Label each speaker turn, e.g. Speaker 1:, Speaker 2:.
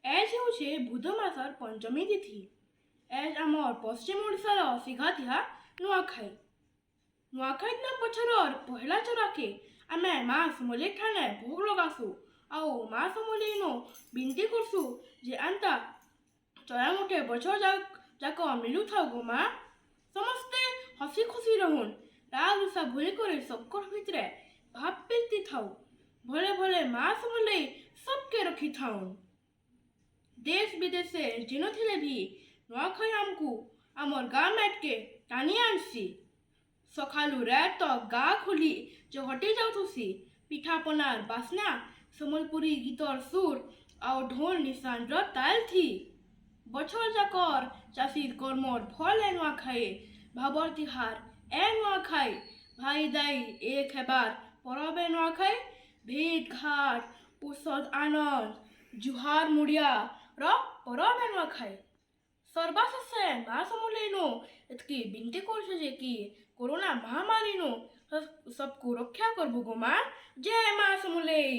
Speaker 1: Age ହେଉଛି ବୁଧ ମାସର ପଞ୍ଚମୀ ତିଥି। ଏଜ୍ ଆମର ପଶ୍ଚିମ ଓଡ଼ିଶାର ଶିଘାତିହା ନୂଆଖାଇ। ନୂଆଖାଇ ଦିନ ପଛରର ପହିଲା ଚରାକେ ଆମେ ମା ସମଲେଇ ଠାନେ ଭୋଗ ଲଗାସୁ ଆଉ ମା ସମଲେଇନୁ ବିନତି କରସୁ ଯେ ଆନ୍ତା ଚରା ମୁଠେ ବଛର ଯାକ ମିଲୁଥାଉ ଗো ମା। ସମସ୍ତେ ହସି ଖୁସି ରହୁନ୍, ରାଗ ରୁଷା ଭୁଲି କରି ସବକର ଭିତରେ ଭାବ ପ୍ରୀତି ଥାଉ। ଭଲେ ଭଲେ ମା ସମଲେଇ सबके रखी थाउन। देश विदेशे जिन थिले भी नुआखाई आमकु आमर गाँ मेटके टानी आनसी। सखालु रात तक गाँ खुली जो हटी जाउथुसी। पिठा पनार बासना, समलपुरी गीतर सुर आउ ढोल निशानर ताल थी। बछर जाकर चाषीर कर्मर फल ए नुआखाई। भाबर तिहार ए नुआखाई। भाई दाई एक हेबार परब ए नुआखाई। भेट घाट उषद आनंद जुहार मुड़िया परब ए नुआखाई। सर्वशेषे मा समलेइनु एतकी बिनती करछु जे कि कोरोना महामारीनु सबको रक्षा करबो गो माँ। जय माँ समलेई।